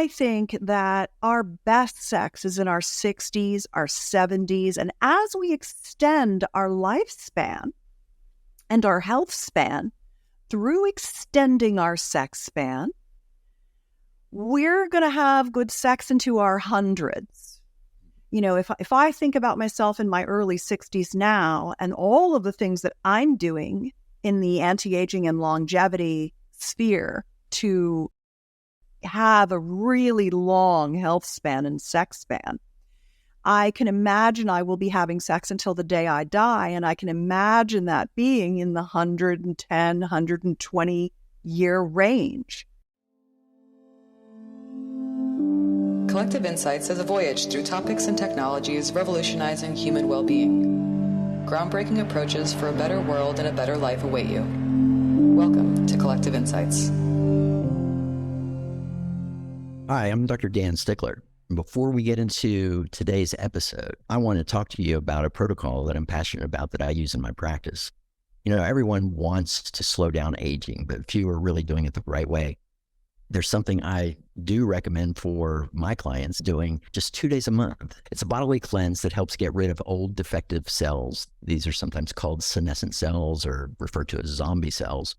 I think that our best sex is in our 60s, our 70s, and as we extend our lifespan and our health span through extending our sex span, we're going to have good sex into our hundreds. If I think about myself in my early 60s now and all of the things that I'm doing in the anti-aging and longevity sphere to have a really long health span and sex span, I can imagine I will be having sex until the day I die, and I can imagine that being in the 110, 120 year range. Collective Insights is a voyage through topics and technologies revolutionizing human well-being. Groundbreaking approaches for a better world and a better life await you. Welcome to Collective Insights. Hi, I'm Dr. Dan Stickler. Before we get into today's episode, I want to talk to you about a protocol that I'm passionate about that I use in my practice. Everyone wants to slow down aging, but few are really doing it the right way. There's something I do recommend for my clients doing just 2 days a month. It's a bodily cleanse that helps get rid of old defective cells. These are sometimes called senescent cells or referred to as zombie cells,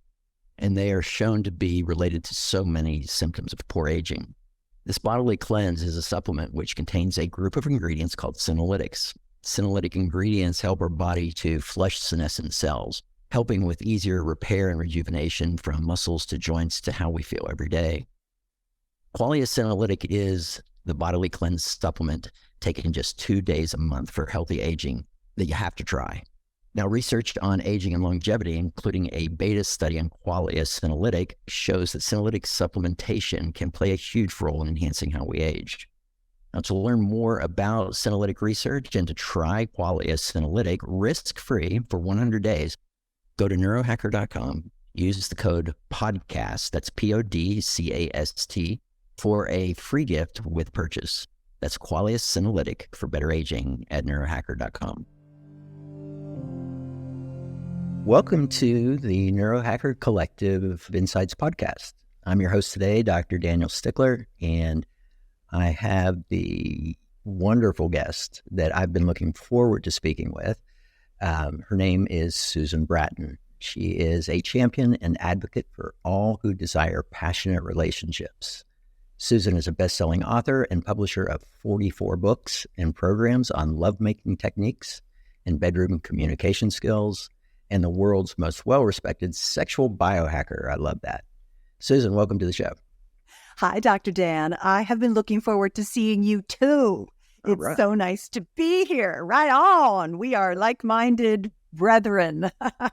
and they are shown to be related to so many symptoms of poor aging. This bodily cleanse is a supplement which contains a group of ingredients called senolytics. Senolytic ingredients help our body to flush senescent cells, helping with easier repair and rejuvenation from muscles to joints to how we feel every day. Qualia Senolytic is the bodily cleanse supplement taken just 2 days a month for healthy aging that you have to try. Now, research on aging and longevity, including a beta study on Qualia Senolytic, shows that senolytic supplementation can play a huge role in enhancing how we age. Now, to learn more about senolytic research and to try Qualia Senolytic risk-free for 100 days, go to neurohacker.com, use the code PODCAST, that's PODCAST, for a free gift with purchase. That's Qualia Senolytic for better aging at neurohacker.com. Welcome to the Neurohacker Collective Insights podcast. I'm your host today, Dr. Daniel Stickler, and I have the wonderful guest that I've been looking forward to speaking with. Her name is Susan Bratton. She is a champion and advocate for all who desire passionate relationships. Susan is a best-selling author and publisher of 44 books and programs on lovemaking techniques and bedroom communication skills, and the world's most well-respected sexual biohacker. I love that. Susan, welcome to the show. Hi, Dr. Dan. I have been looking forward to seeing you too. It's so nice to be here. Right on. We are like-minded brethren.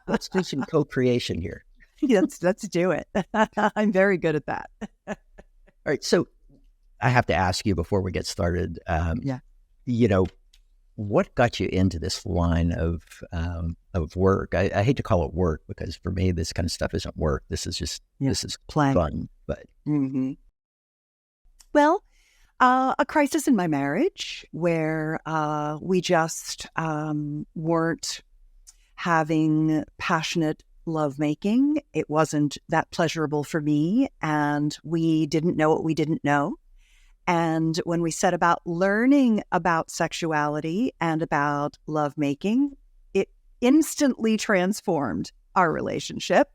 Let's do some co-creation here. Let's do it. I'm very good at that. All right. So I have to ask you before we get started, what got you into this line of work? I hate to call it work because for me, this kind of stuff isn't work. This is just, this is fun. But Well, a crisis in my marriage where we just weren't having passionate lovemaking. It wasn't that pleasurable for me, and we didn't know what we didn't know. And when we set about learning about sexuality and about lovemaking, it instantly transformed our relationship.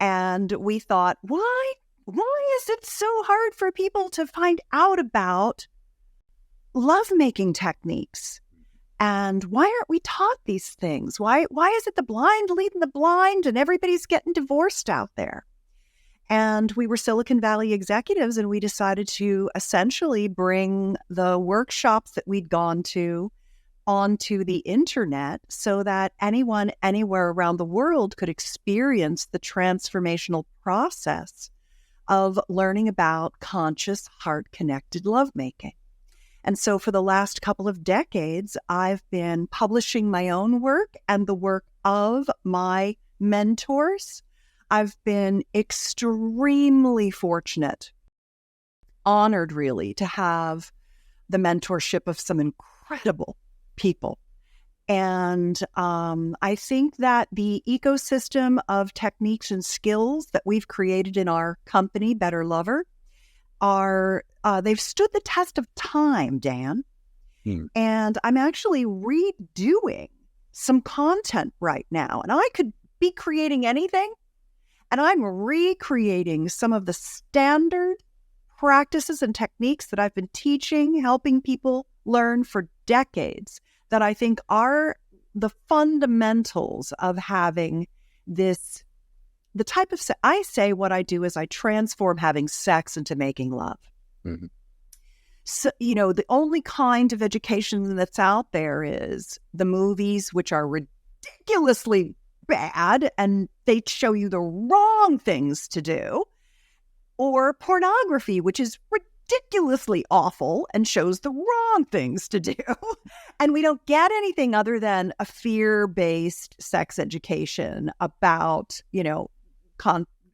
And we thought, why is it so hard for people to find out about lovemaking techniques? And why aren't we taught these things? Why is it the blind leading the blind and everybody's getting divorced out there? And we were Silicon Valley executives, and we decided to essentially bring the workshops that we'd gone to onto the internet so that anyone anywhere around the world could experience the transformational process of learning about conscious, heart-connected lovemaking. And so for the last couple of decades, I've been publishing my own work and the work of my mentors. I've been extremely fortunate, honored really, to have the mentorship of some incredible people. And I think that the ecosystem of techniques and skills that we've created in our company, Better Lover, are, they've stood the test of time, Dan. And I'm actually redoing some content right now. And I could be creating anything. And I'm recreating some of the standard practices and techniques that I've been teaching, helping people learn for decades, that I think are the fundamentals of having this, the type of, I say what I do is I transform having sex into making love. Mm-hmm. So, the only kind of education that's out there is the movies, which are ridiculously bad and they show you the wrong things to do, or pornography, which is ridiculously awful and shows the wrong things to do. And we don't get anything other than a fear-based sex education about,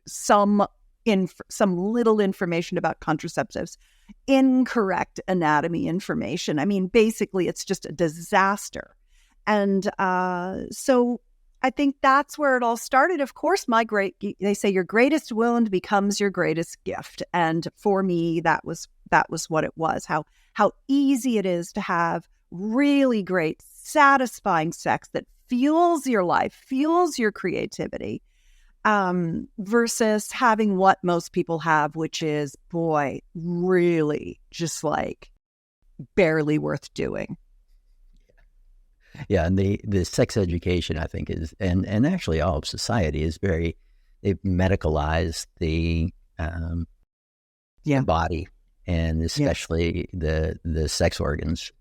some little information about contraceptives, incorrect anatomy information. I mean, basically, it's just a disaster. And so I think that's where it all started. Of course, they say your greatest wound becomes your greatest gift. And for me, that was what it was. How easy it is to have really great, satisfying sex that fuels your life, fuels your creativity, versus having what most people have, which is, boy, really just like barely worth doing. Yeah, and the sex education, I think, is, and actually all of society is they've medicalized the body, and especially the sex organs.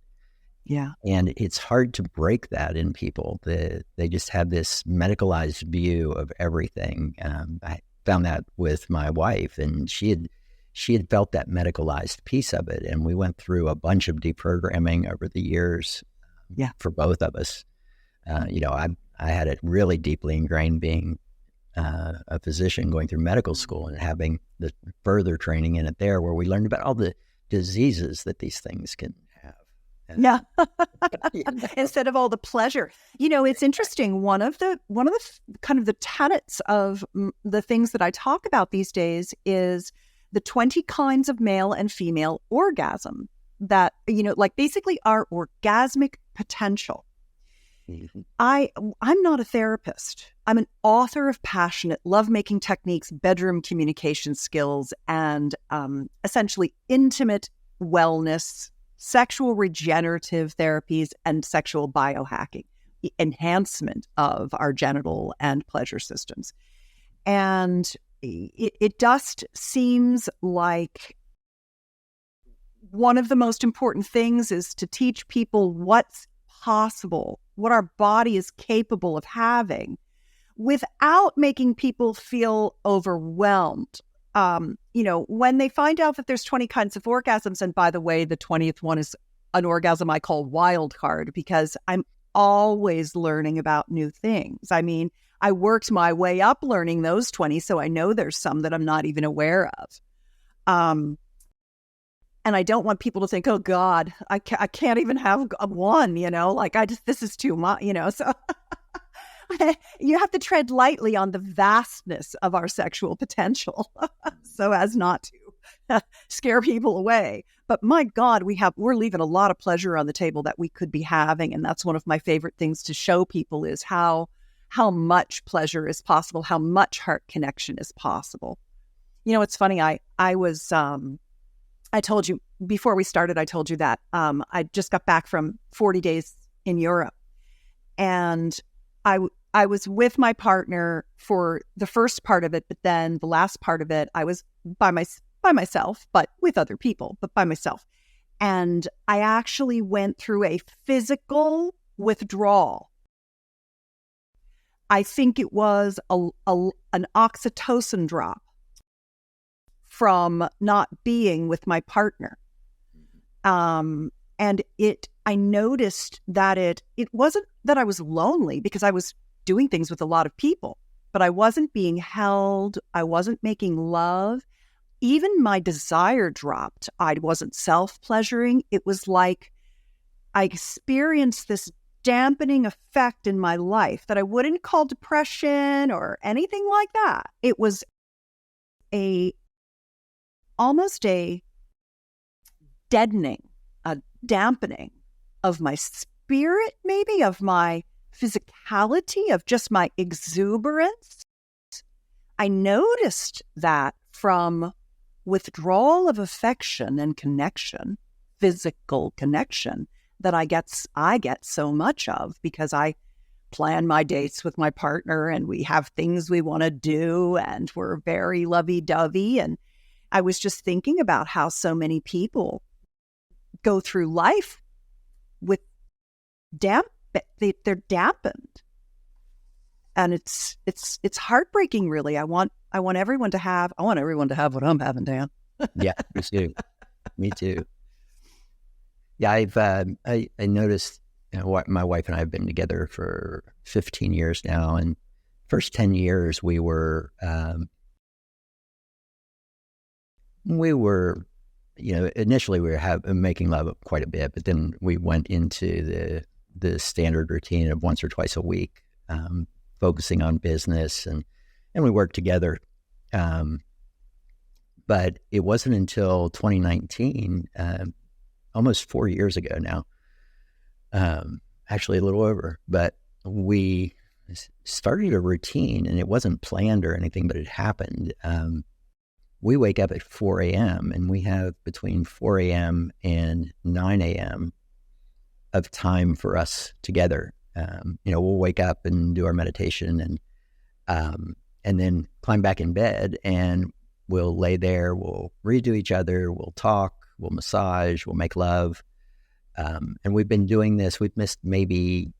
Yeah. And it's hard to break that in people. They just have this medicalized view of everything. I found that with my wife, and she had felt that medicalized piece of it. And we went through a bunch of deprogramming over the years. For both of us. I had it really deeply ingrained being a physician, going through medical school and having the further training in it there, where we learned about all the diseases that these things can have. Instead of all the pleasure. It's interesting. One of the kind of the tenets of the things that I talk about these days is the 20 kinds of male and female orgasm that, like basically our orgasmic potential. Mm-hmm. I'm not a therapist. I'm an author of passionate lovemaking techniques, bedroom communication skills, and essentially intimate wellness, sexual regenerative therapies, and sexual biohacking, enhancement of our genital and pleasure systems. And it just seems like one of the most important things is to teach people what's possible, what our body is capable of having, without making people feel overwhelmed. When they find out that there's 20 kinds of orgasms, and by the way, the 20th one is an orgasm I call wild card, because I'm always learning about new things. I mean, I worked my way up learning those 20, so I know there's some that I'm not even aware of. And I don't want people to think, oh God, I can't even have one, this is too much, so you have to tread lightly on the vastness of our sexual potential so as not to scare people away. But my God, we're leaving a lot of pleasure on the table that we could be having. And that's one of my favorite things to show people is how much pleasure is possible, how much heart connection is possible. It's funny. I told you before we started, I told you that I just got back from 40 days in Europe, and I was with my partner for the first part of it, but then the last part of it, I was by myself, but with other people, but by myself. And I actually went through a physical withdrawal. I think it was an oxytocin drop from not being with my partner. And I noticed that it wasn't that I was lonely, because I was doing things with a lot of people, but I wasn't being held. I wasn't making love. Even my desire dropped. I wasn't self-pleasuring. It was like I experienced this dampening effect in my life that I wouldn't call depression or anything like that. It was almost a deadening, a dampening of my spirit, maybe of my physicality, of just my exuberance. I noticed that from withdrawal of affection and connection, physical connection, that I get so much of, because I plan my dates with my partner and we have things we want to do and we're very lovey-dovey. And I was just thinking about how so many people go through life with they're dampened. And it's heartbreaking, really. I want everyone to have what I'm having, Dan. Yeah, me too. Me too. Yeah, I noticed, my wife and I have been together for 15 years now, and first 10 years we were initially we were making love quite a bit, but then we went into the standard routine of once or twice a week, focusing on business, and we worked together. But it wasn't until 2019, almost 4 years ago now, actually a little over, but we started a routine, and it wasn't planned or anything, but it happened. We wake up at 4 a.m. and we have between 4 a.m. and 9 a.m. of time for us together. We'll wake up and do our meditation and then climb back in bed, and we'll lay there, we'll read to each other, we'll talk, we'll massage, we'll make love. And we've been doing this. We've missed maybe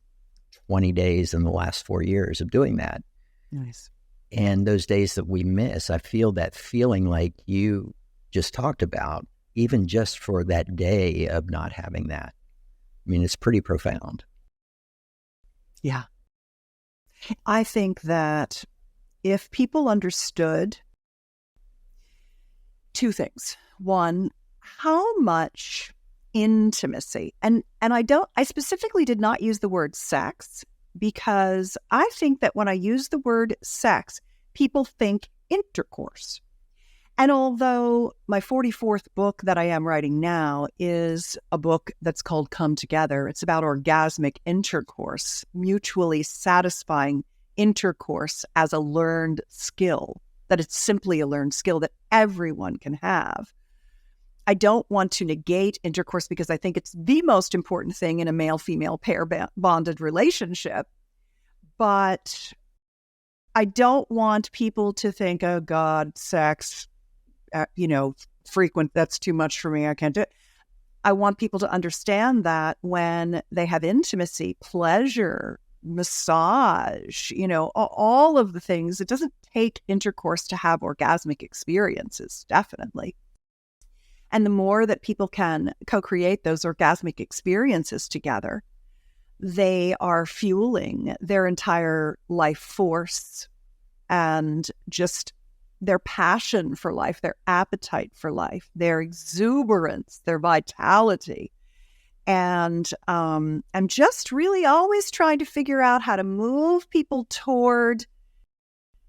20 days in the last 4 years of doing that. Nice. And those days that we miss, I feel that feeling like you just talked about, even just for that day of not having that. I mean, it's pretty profound. Yeah. I think that if people understood two things. One, how much intimacy, and I specifically did not use the word sex, because I think that when I use the word sex, people think intercourse. And although my 44th book that I am writing now is a book that's called Come Together, it's about orgasmic intercourse, mutually satisfying intercourse as a learned skill, that it's simply a learned skill that everyone can have. I don't want to negate intercourse, because I think it's the most important thing in a male-female pair bonded relationship. But I don't want people to think, oh God, sex, frequent, that's too much for me, I can't do it. I want people to understand that when they have intimacy, pleasure, massage, all of the things, it doesn't take intercourse to have orgasmic experiences, definitely. And the more that people can co-create those orgasmic experiences together, they are fueling their entire life force and just their passion for life, their appetite for life, their exuberance, their vitality. And I'm just really always trying to figure out how to move people toward,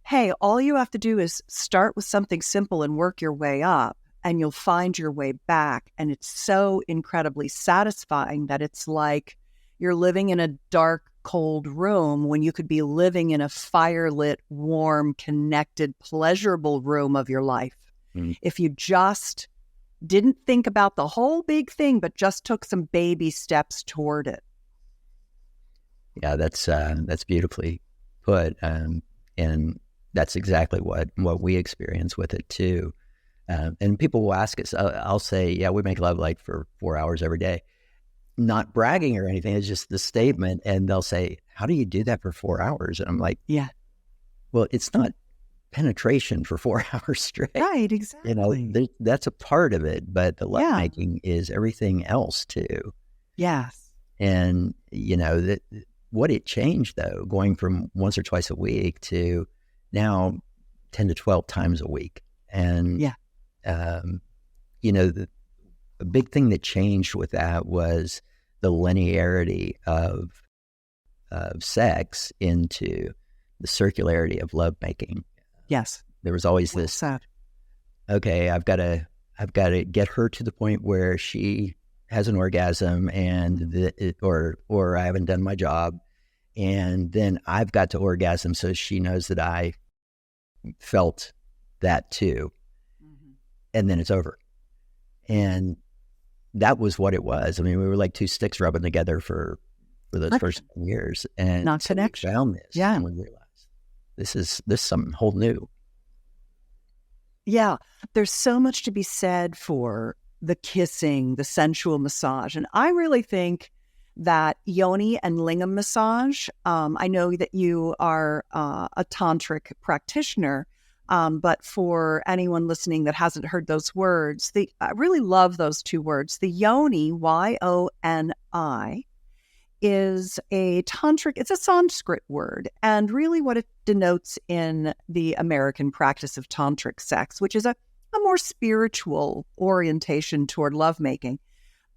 hey, all you have to do is start with something simple and work your way up, and you'll find your way back. And it's so incredibly satisfying that it's like you're living in a dark, cold room when you could be living in a firelit, warm, connected, pleasurable room of your life. If you just didn't think about the whole big thing, but just took some baby steps toward it. Yeah, that's beautifully put. And that's exactly what we experience with it too. And people will ask us, I'll say, yeah, we make love like for 4 hours every day. Not bragging or anything. It's just the statement. And they'll say, how do you do that for 4 hours? And I'm like, yeah, well, it's not penetration for 4 hours straight. Right, exactly. That's a part of it, but the lovemaking is everything else too. Yes. And, what it changed though, going from once or twice a week to now 10 to 12 times a week. And, a big thing that changed with that was the linearity of sex into the circularity of lovemaking. Yes. There was always this, okay, I've got to I've got to get her to the point where she has an orgasm or I haven't done my job. And then I've got to orgasm so she knows that I felt that too. Mm-hmm. And then it's over. And that was what it was. I mean, we were like two sticks rubbing together for those first years. And not so connection. we found this. Yeah. And we realized this is something whole new. Yeah. There's so much to be said for the kissing, the sensual massage. And I really think that yoni and lingam massage, I know that you are a tantric practitioner, but for anyone listening that hasn't heard those words, I really love those two words. The yoni, Y-O-N-I, is a tantric, it's a Sanskrit word, and really what it denotes in the American practice of tantric sex, which is a more spiritual orientation toward lovemaking.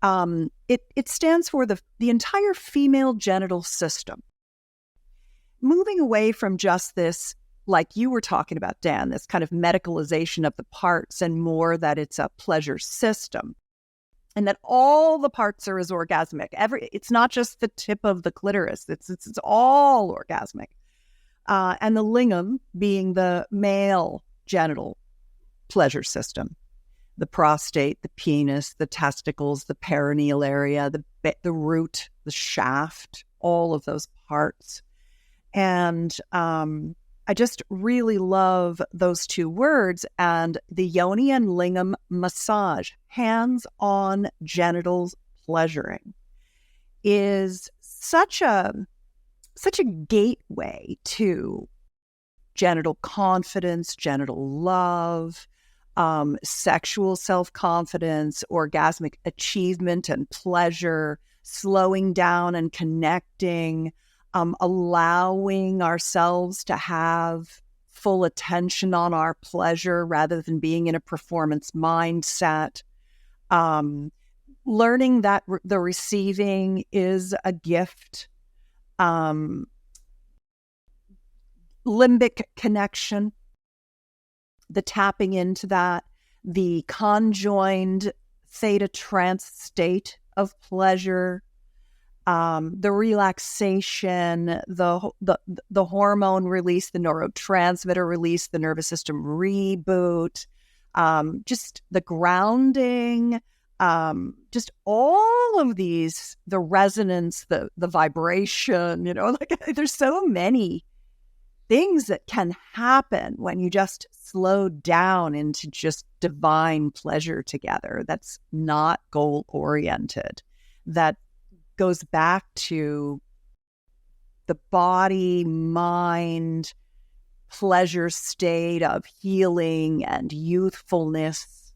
It stands for the entire female genital system. Moving away from just this, like you were talking about, Dan, this kind of medicalization of the parts, and more that it's a pleasure system, and that all the parts are as orgasmic. It's not just the tip of the clitoris; it's all orgasmic. And the lingam being the male genital pleasure system, the prostate, the penis, the testicles, the perineal area, the root, the shaft, all of those parts. And I just really love those two words. And the yoni and lingam massage, hands-on genitals pleasuring, is such a gateway to genital confidence, genital love, sexual self-confidence, orgasmic achievement and pleasure, slowing down and connecting, allowing ourselves to have full attention on our pleasure rather than being in a performance mindset, learning that the receiving is a gift, limbic connection, the tapping into that, the conjoined theta trance state of pleasure, the relaxation, the hormone release, the neurotransmitter release, the nervous system reboot, just the grounding, just all of these, the resonance, the vibration, like there's so many things that can happen when you just slow down into just divine pleasure together. That's not goal oriented. That goes back to the body, mind, pleasure state of healing and youthfulness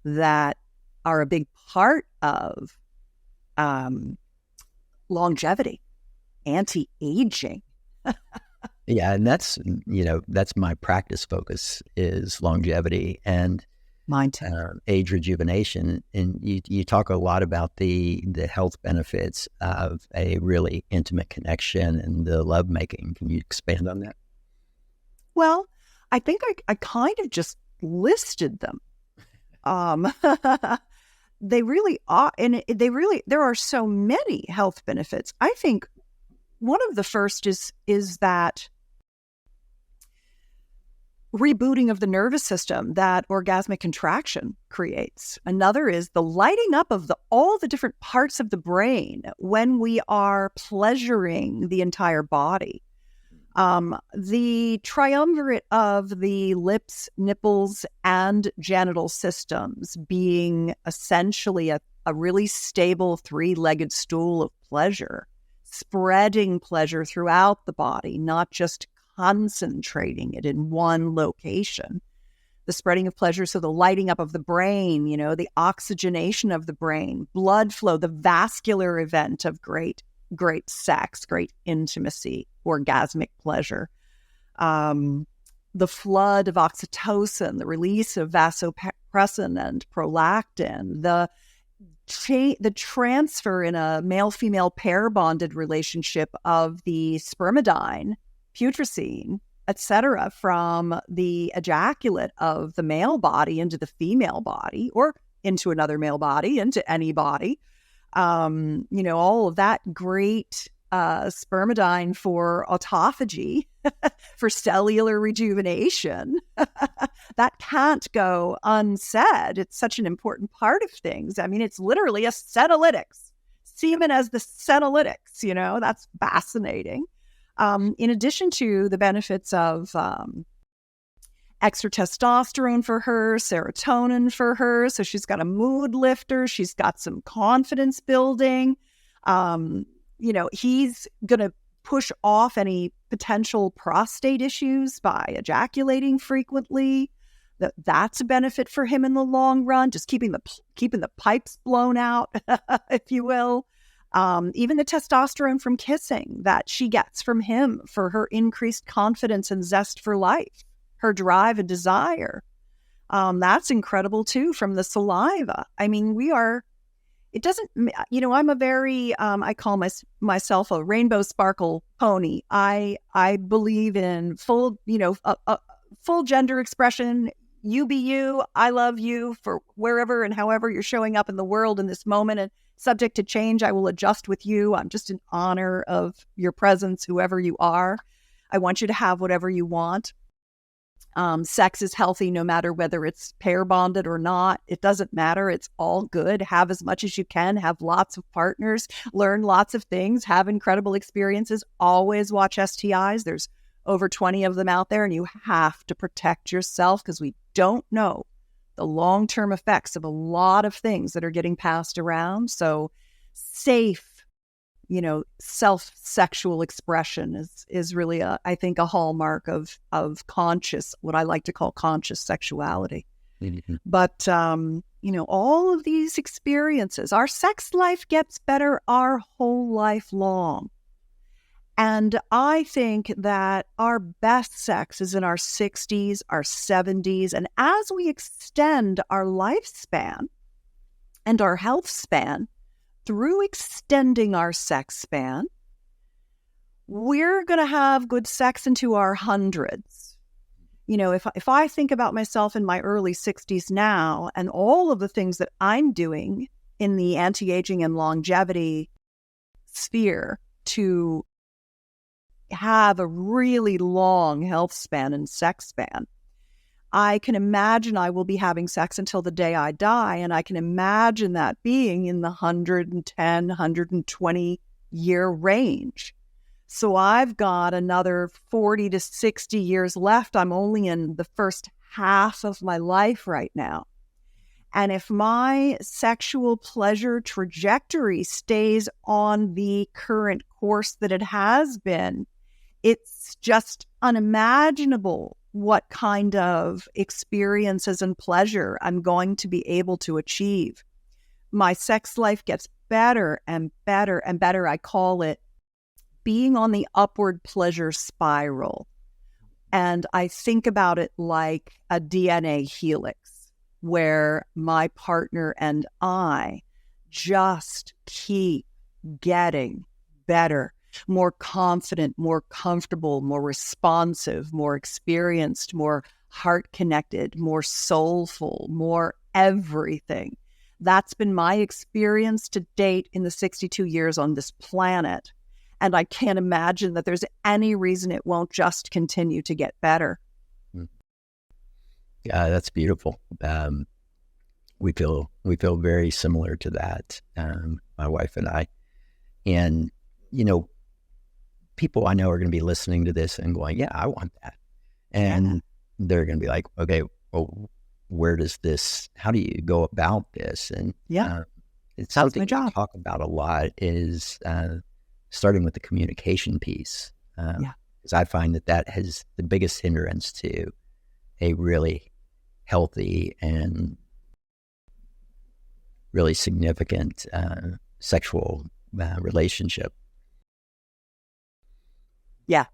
that are a big part of longevity, anti-aging. Yeah, and that's my practice focus is longevity and mine too. Age rejuvenation. And you talk a lot about the health benefits of a really intimate connection and the lovemaking. Can you expand on that? Well, I think I kind of just listed them. They really are, and there are so many health benefits. I think one of the first is that rebooting of the nervous system that orgasmic contraction creates. Another is the lighting up of all the different parts of the brain when we are pleasuring the entire body. The triumvirate of the lips, nipples, and genital systems being essentially a really stable three-legged stool of pleasure, spreading pleasure throughout the body, not just concentrating it in one location. The spreading of pleasure, so the lighting up of the brain, the oxygenation of the brain, blood flow, the vascular event of great sex, great intimacy, orgasmic pleasure. The flood of oxytocin, the release of vasopressin and prolactin, the transfer in a male-female pair-bonded relationship of the spermidine, putrescine, etc., from the ejaculate of the male body into the female body, or into another male body, into any body. All of that great spermidine for autophagy, for cellular rejuvenation, that can't go unsaid. It's such an important part of things. I mean, it's literally a senolytics. Semen as the senolytics, that's fascinating. In addition to the benefits of extra testosterone for her, serotonin for her. So she's got a mood lifter. She's got some confidence building. He's going to push off any potential prostate issues by ejaculating frequently. That's a benefit for him in the long run, just keeping the pipes blown out, if you will. Even the testosterone from kissing that she gets from him for her increased confidence and zest for life, her drive and desire. That's incredible too, from the saliva. I mean, I'm a very, I call myself a rainbow sparkle pony. I believe in full gender expression. You be you. I love you for wherever and however you're showing up in the world in this moment, and subject to change. I will adjust with you. I'm just in honor of your presence, whoever you are. I want you to have whatever you want. Sex is healthy no matter whether it's pair bonded or not. It doesn't matter. It's all good. Have as much as you can. Have lots of partners. Learn lots of things. Have incredible experiences. Always watch STIs. There's over 20 of them out there, and you have to protect yourself because we don't know the long-term effects of a lot of things that are getting passed around. So safe, self-sexual expression is really, I think, a hallmark of conscious, what I like to call conscious sexuality. Mm-hmm. But, all of these experiences, our sex life gets better our whole life long. And I think that our best sex is in our 60s, our 70s. And as we extend our lifespan and our health span through extending our sex span, we're going to have good sex into our hundreds. If I think about myself in my early 60s now and all of the things that I'm doing in the anti-aging and longevity sphere to have a really long health span and sex span, I can imagine I will be having sex until the day I die. And I can imagine that being in the 110, 120 year range. So I've got another 40 to 60 years left. I'm only in the first half of my life right now. And if my sexual pleasure trajectory stays on the current course that it has been, it's just unimaginable what kind of experiences and pleasure I'm going to be able to achieve. My sex life gets better and better and better. I call it being on the upward pleasure spiral. And I think about it like a DNA helix, where my partner and I just keep getting better, more confident, more comfortable, more responsive, more experienced, more heart-connected, more soulful, more everything. That's been my experience to date in the 62 years on this planet. And I can't imagine that there's any reason it won't just continue to get better. Yeah, that's beautiful. We feel very similar to that, my wife and I. And, people I know are going to be listening to this and going, yeah, I want that. And they're going to be like, okay, well, how do you go about this? And it's something we talk about a lot is starting with the communication piece. Because I find that has the biggest hindrance to a really healthy and really significant sexual relationship. Yeah.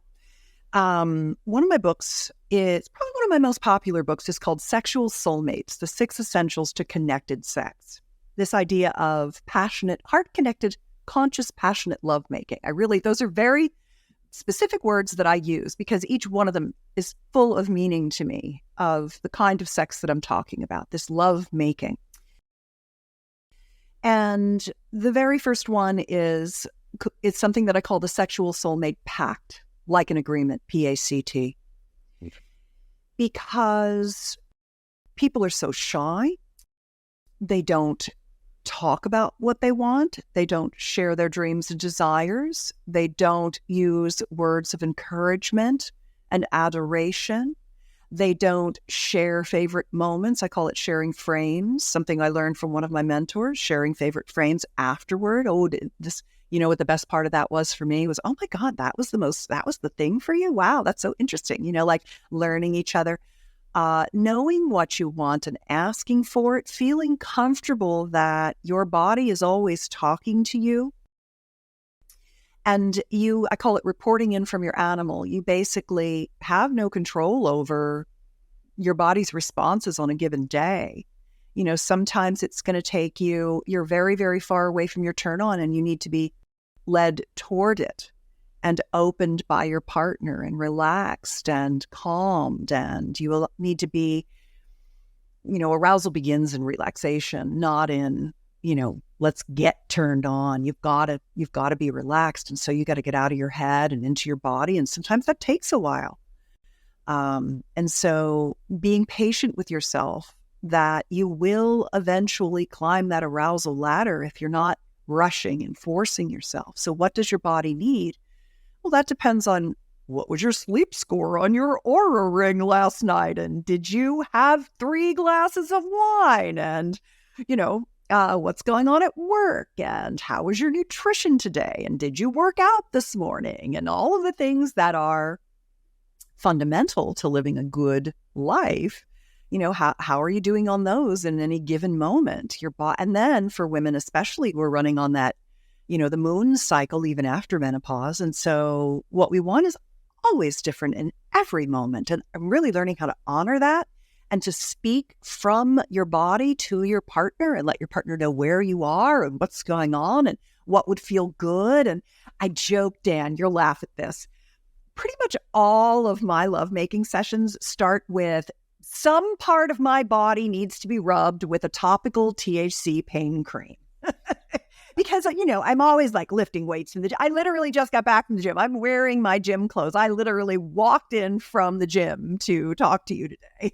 One of my books is probably one of my most popular books is called Sexual Soulmates, The 6 Essentials to Connected Sex. This idea of passionate, heart-connected, conscious, passionate lovemaking. Those are very specific words that I use because each one of them is full of meaning to me of the kind of sex that I'm talking about, this love making. And the very first one is something that I call the sexual soulmate pact, like an agreement, PACT. Because people are so shy. They don't talk about what they want. They don't share their dreams and desires. They don't use words of encouragement and adoration. They don't share favorite moments. I call it sharing frames, something I learned from one of my mentors, sharing favorite frames afterward. Oh, this, you know what the best part of that was for me was, oh my God, that was the thing for you. Wow, that's so interesting. You know, like learning each other, knowing what you want and asking for it, feeling comfortable that your body is always talking to you. And I call it reporting in from your animal. You basically have no control over your body's responses on a given day. You know, sometimes it's going to take you're very, very far away from your turn on and you need to be led toward it and opened by your partner and relaxed and calmed. And you will need to be, you know, arousal begins in relaxation, not in, you know, let's get turned on. You've got to be relaxed. And so you got to get out of your head and into your body. And sometimes that takes a while. And so being patient with yourself that you will eventually climb that arousal ladder if you're not rushing and forcing yourself. So what does your body need? Well, that depends on what was your sleep score on your Oura ring last night? And did you have 3 glasses of wine? And, you know, what's going on at work? And how was your nutrition today? And did you work out this morning? And all of the things that are fundamental to living a good life. You know, how are you doing on those in any given moment? Your body, and then for women especially, we're running on that, you know, the moon cycle even after menopause. And so what we want is always different in every moment. And I'm really learning how to honor that and to speak from your body to your partner and let your partner know where you are and what's going on and what would feel good. And I joke, Dan, you'll laugh at this. Pretty much all of my lovemaking sessions start with some part of my body needs to be rubbed with a topical THC pain cream. Because, you know, I'm always like lifting weights in the gym. I literally just got back from the gym. I'm wearing my gym clothes. I literally walked in from the gym to talk to you today.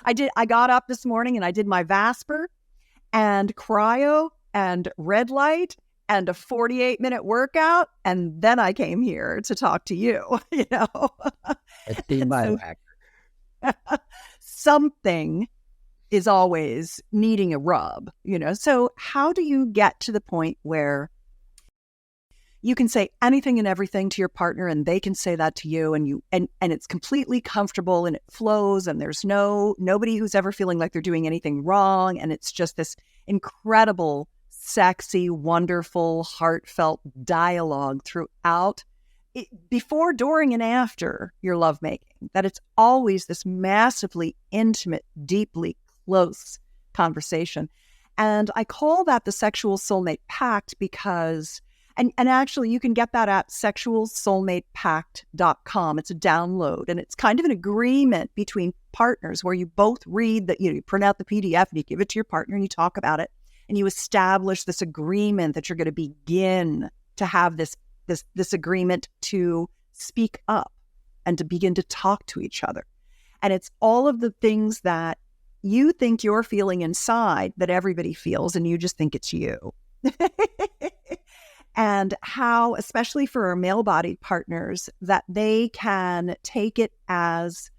I got up this morning and I did my Vasper and cryo and red light and a 48-minute workout. And then I came here to talk to you, you know. It's the biohacker. Something is always needing a rub, you know. So how do you get to the point where you can say anything and everything to your partner and they can say that to you and it's completely comfortable and it flows and there's nobody who's ever feeling like they're doing anything wrong, and it's just this incredible, sexy, wonderful, heartfelt dialogue throughout before, during, and after your lovemaking, that it's always this massively intimate, deeply close conversation. And I call that the sexual soulmate pact because, and actually you can get that at sexualsoulmatepact.com. It's a download and it's kind of an agreement between partners where you both read that, you print out the PDF and you give it to your partner and you talk about it and you establish this agreement that you're going to begin to have this agreement to speak up and to begin to talk to each other. And it's all of the things that you think you're feeling inside that everybody feels, and you just think it's you. And how, especially for our male-bodied partners, that they can take it as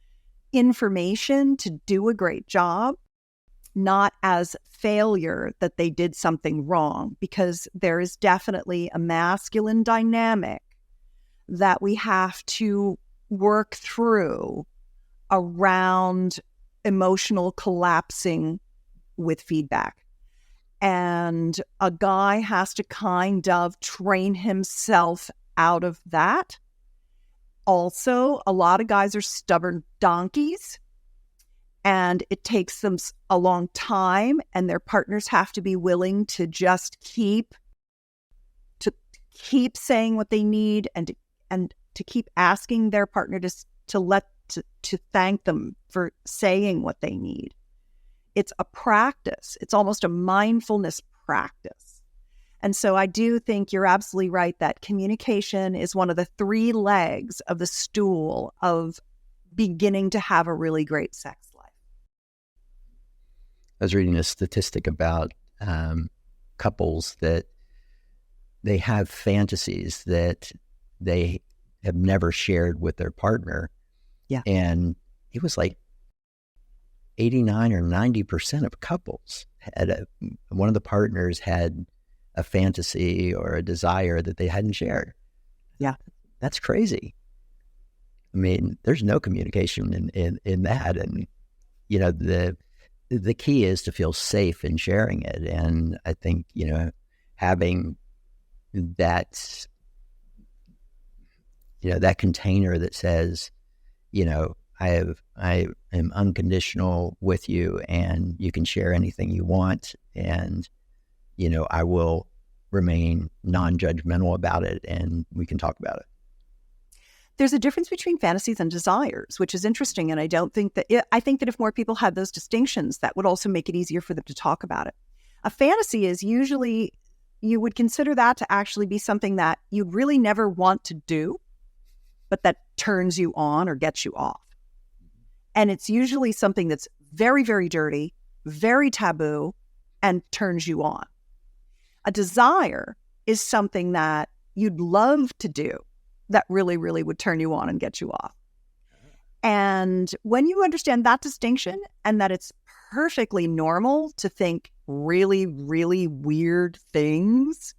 information to do a great job, not as failure that they did something wrong, because there is definitely a masculine dynamic that we have to work through around emotional collapsing with feedback. And a guy has to kind of train himself out of that. Also, a lot of guys are stubborn donkeys. And it takes them a long time, and their partners have to be willing to just keep saying what they need and to keep asking their partner to thank them for saying what they need. It's a practice. It's almost a mindfulness practice. And so I do think you're absolutely right that communication is one of the 3 legs of the stool of beginning to have a really great sex life. I was reading a statistic about couples that they have fantasies that they have never shared with their partner. Yeah. And it was like 89 or 90% of couples had one of the partners had a fantasy or a desire that they hadn't shared. Yeah. That's crazy. I mean, there's no communication in that. And, you know, the key is to feel safe in sharing it. And I think, you know, having that, you know, that container that says, you know, I am unconditional with you and you can share anything you want. And, you know, I will remain non-judgmental about it and we can talk about it. There's a difference between fantasies and desires, which is interesting. And I think that if more people had those distinctions, that would also make it easier for them to talk about it. A fantasy is usually, you would consider that to actually be something that you really never want to do, but that turns you on or gets you off. And it's usually something that's very, very dirty, very taboo, and turns you on. A desire is something that you'd love to do that really, really would turn you on and get you off. And when you understand that distinction and that it's perfectly normal to think really, really weird things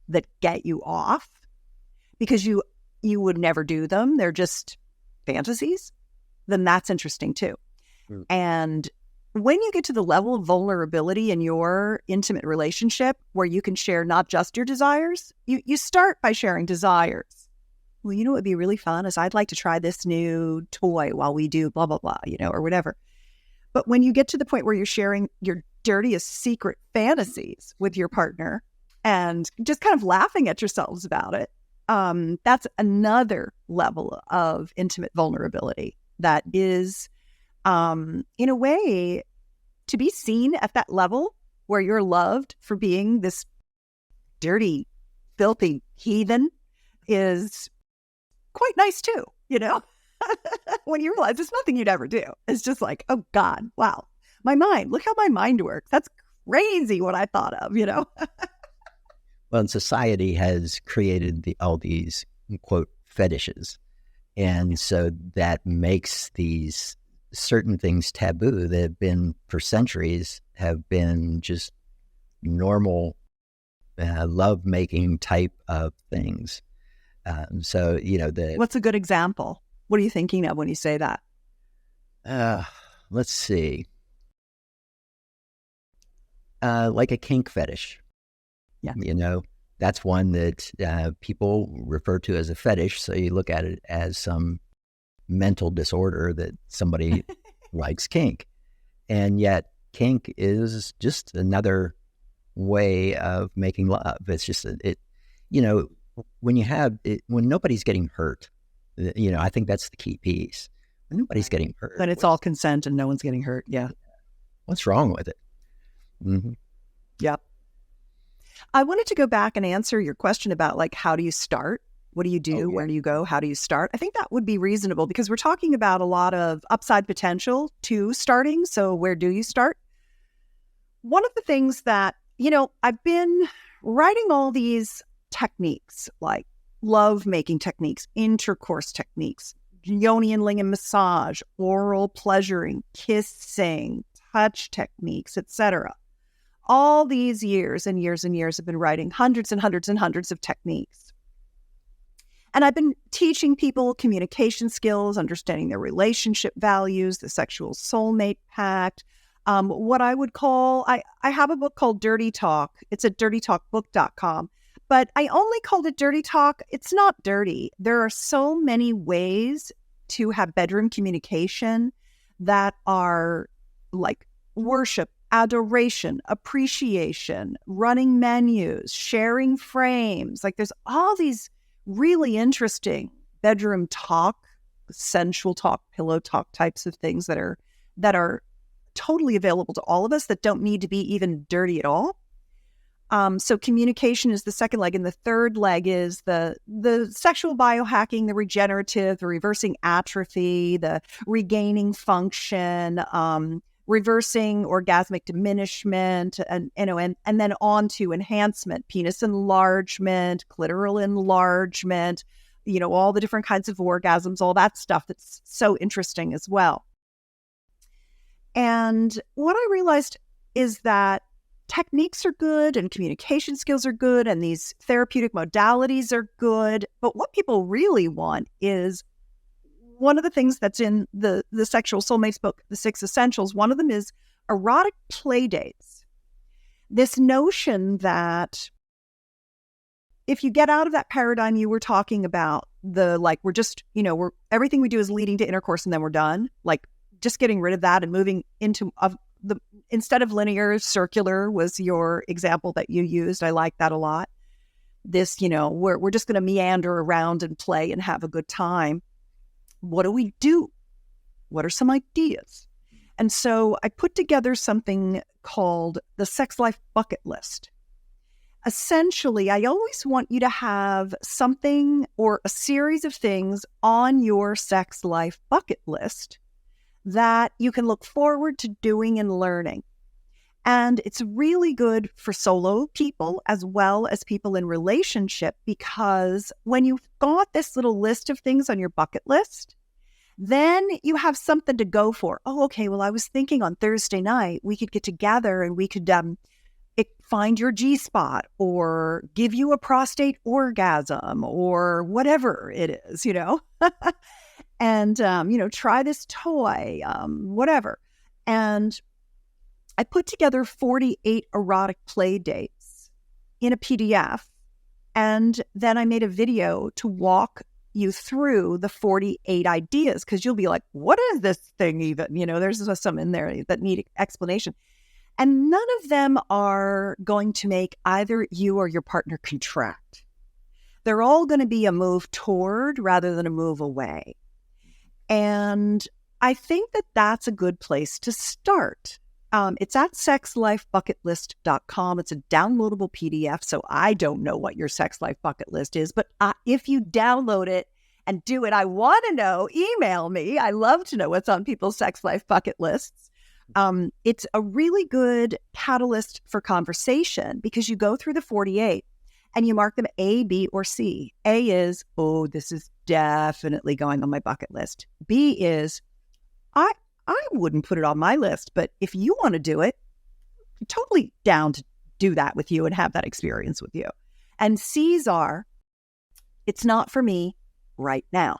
that get you off because you would never do them, they're just fantasies, then that's interesting too. Mm. And when you get to the level of vulnerability in your intimate relationship where you can share not just your desires, you start by sharing desires. Well, you know what would be really fun is I'd like to try this new toy while we do blah, blah, blah, you know, or whatever. But when you get to the point where you're sharing your dirtiest secret fantasies with your partner and just kind of laughing at yourselves about it, that's another level of intimate vulnerability that is, in a way, to be seen at that level where you're loved for being this dirty, filthy heathen is quite nice too, you know, when you realize it's nothing you'd ever do. It's just like, oh God, wow, my mind, look how my mind works. That's crazy what I thought of, you know. Well, and society has created all these, quote, fetishes. And so that makes these certain things taboo that have been for centuries have been just normal love-making type of things. So, you know, what's a good example? What are you thinking of when you say that? Let's see. Like a kink fetish. Yeah. You know, that's one that people refer to as a fetish. So you look at it as some mental disorder that somebody likes kink. And yet kink is just another way of making love. It's just, you know, when you have it, when nobody's getting hurt, you know, I think that's the key piece. When nobody's getting hurt. But it's all consent and no one's getting hurt. Yeah. What's wrong with it? Mm-hmm. Yep. I wanted to go back and answer your question about like, how do you start? What do you do? Oh, yeah. Where do you go? How do you start? I think that would be reasonable because we're talking about a lot of upside potential to starting. So where do you start? One of the things that, you know, I've been writing all these techniques like love-making techniques, intercourse techniques, yoni and lingam massage, oral pleasuring, kissing, touch techniques, etc. All these years and years and years, I've been writing hundreds and hundreds and hundreds of techniques. And I've been teaching people communication skills, understanding their relationship values, the sexual soulmate pact, what I would call, I have a book called Dirty Talk. It's at dirtytalkbook.com. But I only called it Dirty Talk. It's not dirty. There are so many ways to have bedroom communication that are like worship, adoration, appreciation, running menus, sharing frames. Like there's all these really interesting bedroom talk, sensual talk, pillow talk types of things that are totally available to all of us that don't need to be even dirty at all. So communication is the second leg, and the third leg is the sexual biohacking, the regenerative, the reversing atrophy, the regaining function, reversing orgasmic diminishment, and then on to enhancement, penis enlargement, clitoral enlargement, all the different kinds of orgasms, all that stuff that's so interesting as well. And what I realized is that techniques are good and communication skills are good and these therapeutic modalities are good. But what people really want is one of the things that's in the Sexual Soulmates book, The 6 Essentials. One of them is erotic play dates. This notion that if you get out of that paradigm you were talking about, we're just, everything we do is leading to intercourse and then we're done. Like just getting rid of that and moving into instead of linear, circular was your example that you used. I like that a lot. This, we're just going to meander around and play and have a good time. What do we do? What are some ideas? And so I put together something called the Sex Life Bucket List. Essentially, I always want you to have something or a series of things on your sex life bucket list that you can look forward to doing and learning. And it's really good for solo people as well as people in relationship, because when you've got this little list of things on your bucket list, then you have something to go for. Oh, okay, well, I was thinking on Thursday night, we could get together and we could find your G-spot or give you a prostate orgasm or whatever it is, and, try this toy, whatever. And I put together 48 erotic play dates in a PDF. And then I made a video to walk you through the 48 ideas, because you'll be like, what is this thing even? There's some in there that need explanation. And none of them are going to make either you or your partner contract. They're all going to be a move toward rather than a move away. And I think that that's a good place to start. It's at sexlifebucketlist.com. It's a downloadable PDF, so I don't know what your sex life bucket list is, but if you download it and do it, I want to know, email me. I love to know what's on people's sex life bucket lists. It's a really good catalyst for conversation because you go through the 48 and you mark them A, B, or C. A is, oh, this is definitely going on my bucket list. B is, I wouldn't put it on my list, but if you want to do it, I'm totally down to do that with you and have that experience with you. And C's are, it's not for me right now.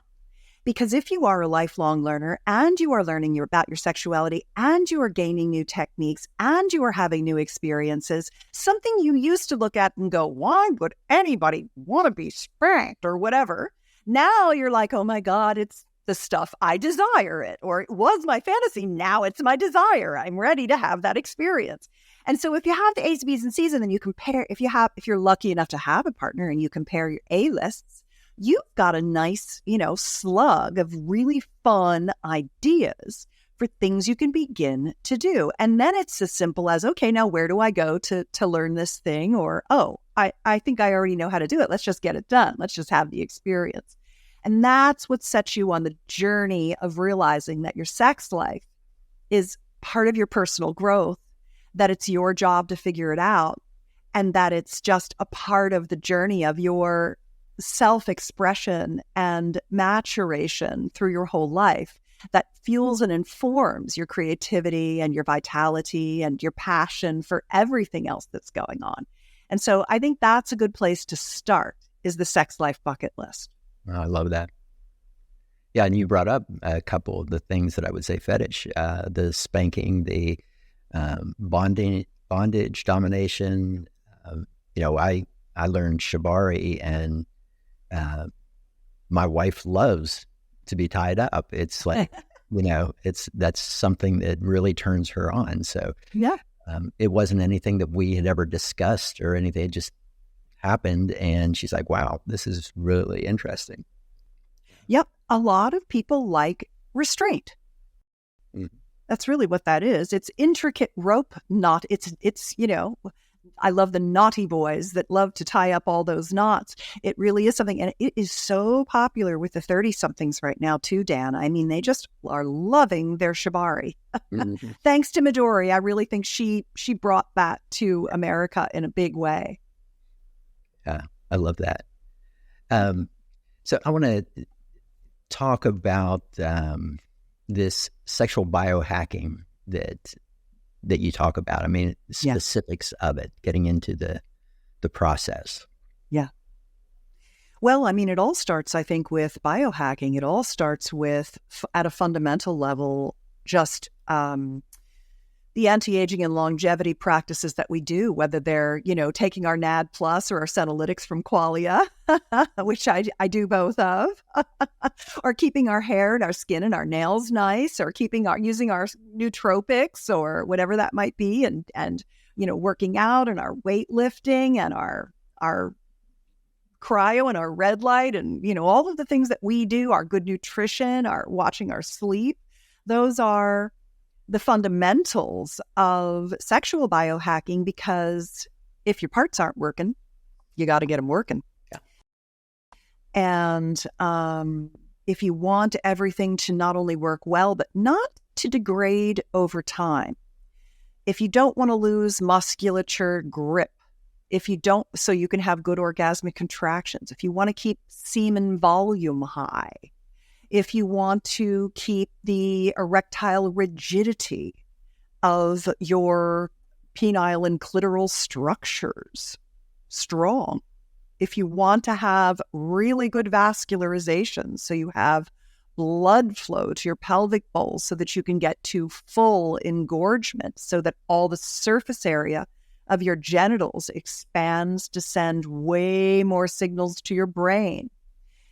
Because if you are a lifelong learner and you are learning about your sexuality and you are gaining new techniques and you are having new experiences, something you used to look at and go, why would anybody want to be spanked or whatever? Now you're like, oh my God, it's the stuff I desire it, or it was my fantasy. Now it's my desire. I'm ready to have that experience. And so if you have the A's, B's, and C's, and then you compare, if you're lucky enough to have a partner and you compare your A lists, you've got a nice, slug of really fun ideas for things you can begin to do. And then it's as simple as, okay, now where do I go to learn this thing? Or, oh, I think I already know how to do it. Let's just get it done. Let's just have the experience. And that's what sets you on the journey of realizing that your sex life is part of your personal growth, that it's your job to figure it out, and that it's just a part of the journey of your self-expression and maturation through your whole life that fuels and informs your creativity and your vitality and your passion for everything else that's going on. And so I think that's a good place to start, is the sex life bucket list. Oh, I love that. Yeah, and you brought up a couple of the things that I would say fetish, the spanking, the bondage, domination. I learned shibari, and my wife loves to be tied up. It's like, that's something that really turns her on. So yeah, it wasn't anything that we had ever discussed or anything. It just happened. And she's like, wow, this is really interesting. Yep. A lot of people like restraint. Mm. That's really what that is. It's intricate rope knot. It's, I love the naughty boys that love to tie up all those knots. It really is something. And it is so popular with the 30-somethings right now too, Dan. I mean, they just are loving their shibari. Mm-hmm. Thanks to Midori. I really think she brought that to America in a big way. Yeah, I love that. So I want to talk about this sexual biohacking that you talk about. I mean, specifics of it, getting into the process. Yeah. Well, I mean, it all starts, I think, with biohacking. It all starts with, at a fundamental level, just the anti-aging and longevity practices that we do, whether they're, taking our NAD plus or our senolytics from Qualia, which I do both of, or keeping our hair and our skin and our nails nice, or using our nootropics or whatever that might be, and working out and our weightlifting and our cryo and our red light and, all of the things that we do, our good nutrition, our watching our sleep. Those are the fundamentals of sexual biohacking, because if your parts aren't working, you got to get them working. Yeah. And if you want everything to not only work well, but not to degrade over time, if you don't want to lose musculature grip, so you can have good orgasmic contractions, if you want to keep semen volume high, if you want to keep the erectile rigidity of your penile and clitoral structures strong, if you want to have really good vascularization, so you have blood flow to your pelvic bowl so that you can get to full engorgement, so that all the surface area of your genitals expands to send way more signals to your brain.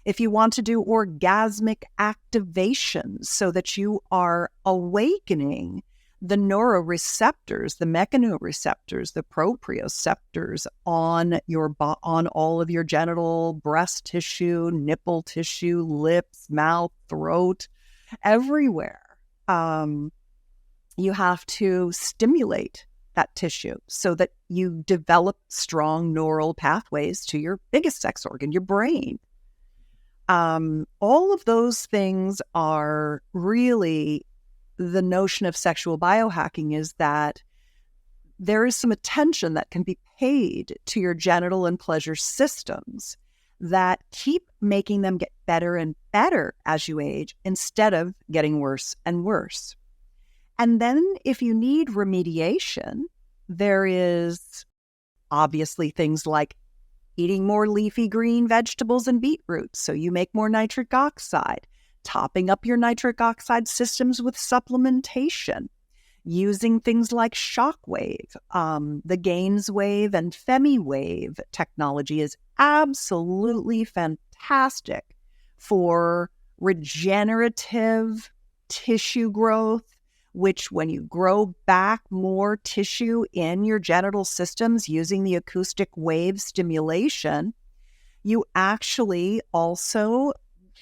If you want to do orgasmic activations so that you are awakening the neuroreceptors, the mechanoreceptors, the proprioceptors on all of your genital, breast tissue, nipple tissue, lips, mouth, throat, everywhere, you have to stimulate that tissue so that you develop strong neural pathways to your biggest sex organ, your brain. All of those things are really the notion of sexual biohacking, is that there is some attention that can be paid to your genital and pleasure systems that keep making them get better and better as you age, instead of getting worse and worse. And then if you need remediation, there is obviously things like eating more leafy green vegetables and beetroots so you make more nitric oxide, topping up your nitric oxide systems with supplementation, using things like shockwave. The gainswave and femiwave technology is absolutely fantastic for regenerative tissue growth, which when you grow back more tissue in your genital systems using the acoustic wave stimulation, you actually also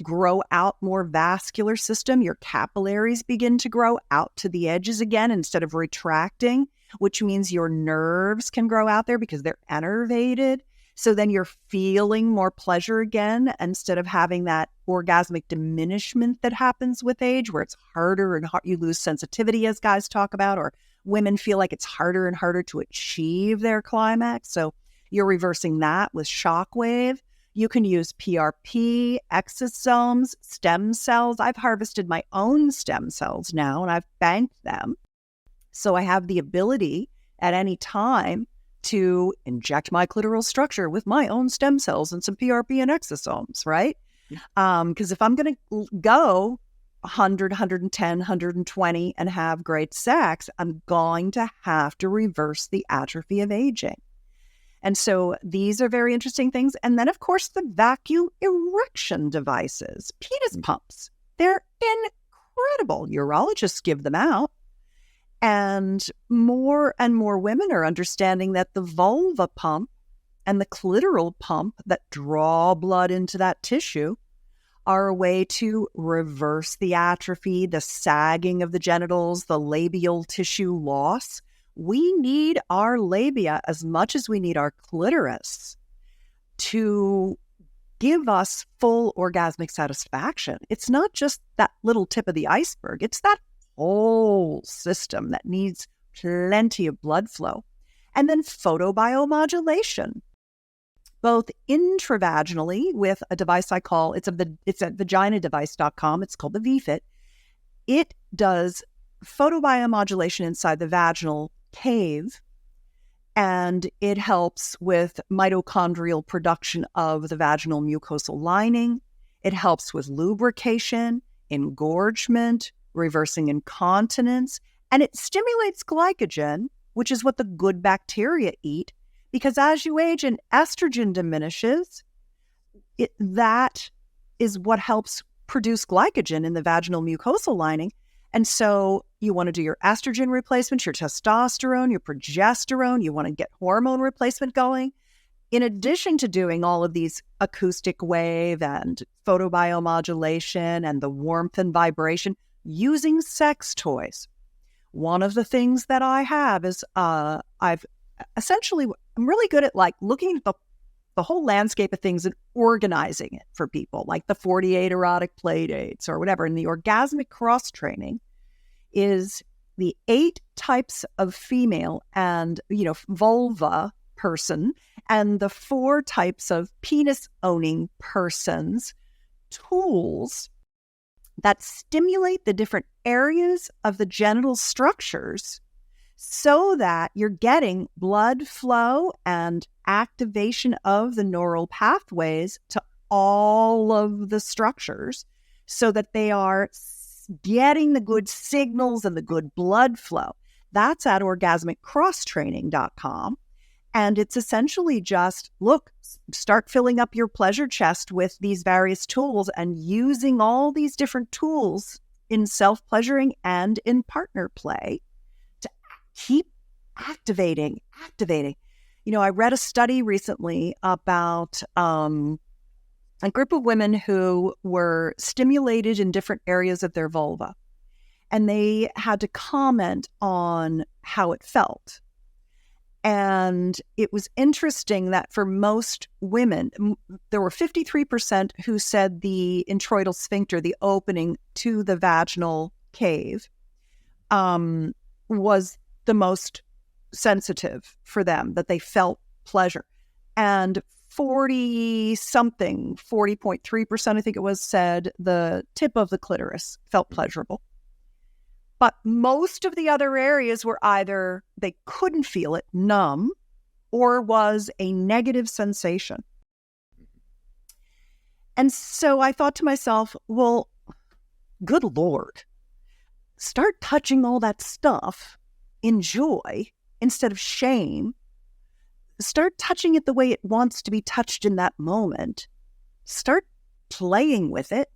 grow out more vascular system. Your capillaries begin to grow out to the edges again instead of retracting, which means your nerves can grow out there because they're innervated. So then you're feeling more pleasure again, instead of having that orgasmic diminishment that happens with age, where it's harder and you lose sensitivity, as guys talk about, or women feel like it's harder and harder to achieve their climax. So you're reversing that with shockwave. You can use PRP, exosomes, stem cells. I've harvested my own stem cells now, and I've banked them. So I have the ability at any time to inject my clitoral structure with my own stem cells and some PRP and exosomes, right? Because if I'm going to go 100, 110, 120 and have great sex, I'm going to have to reverse the atrophy of aging. And so these are very interesting things. And then, of course, the vacuum erection devices, penis pumps. They're incredible. Urologists give them out. And more women are understanding that the vulva pump and the clitoral pump that draw blood into that tissue are a way to reverse the atrophy, the sagging of the genitals, the labial tissue loss. We need our labia as much as we need our clitoris to give us full orgasmic satisfaction. It's not just that little tip of the iceberg. It's that whole system that needs plenty of blood flow. And then photobiomodulation, both intravaginally with a device I call, it's at vaginadevice.com. It's called the VFit. It does photobiomodulation inside the vaginal cave, and it helps with mitochondrial production of the vaginal mucosal lining. It helps with lubrication, engorgement, reversing incontinence, and it stimulates glycogen, which is what the good bacteria eat, because as you age and estrogen diminishes, that is what helps produce glycogen in the vaginal mucosal lining. And so you want to do your estrogen replacement, your testosterone, your progesterone. You want to get hormone replacement going. In addition to doing all of these acoustic wave and photobiomodulation and the warmth and vibration using sex toys. One of the things that I have is I'm really good at like looking at the whole landscape of things and organizing it for people, like the 48 erotic play dates or whatever. And the orgasmic cross training is the 8 types of female and, vulva person and the 4 types of penis owning persons tools that stimulate the different areas of the genital structures so that you're getting blood flow and activation of the neural pathways to all of the structures so that they are getting the good signals and the good blood flow. That's at orgasmiccrosstraining.com. And it's essentially just, start filling up your pleasure chest with these various tools and using all these different tools in self-pleasuring and in partner play to keep activating. I read a study recently about a group of women who were stimulated in different areas of their vulva, and they had to comment on how it felt. And it was interesting that for most women, there were 53% who said the introital sphincter, the opening to the vaginal cave, was the most sensitive for them, that they felt pleasure. And 40.3%, I think it was, said the tip of the clitoris felt pleasurable. But most of the other areas were either they couldn't feel it, numb, or was a negative sensation. And so I thought to myself, well, good Lord, start touching all that stuff in joy instead of shame. Start touching it the way it wants to be touched in that moment. Start playing with it,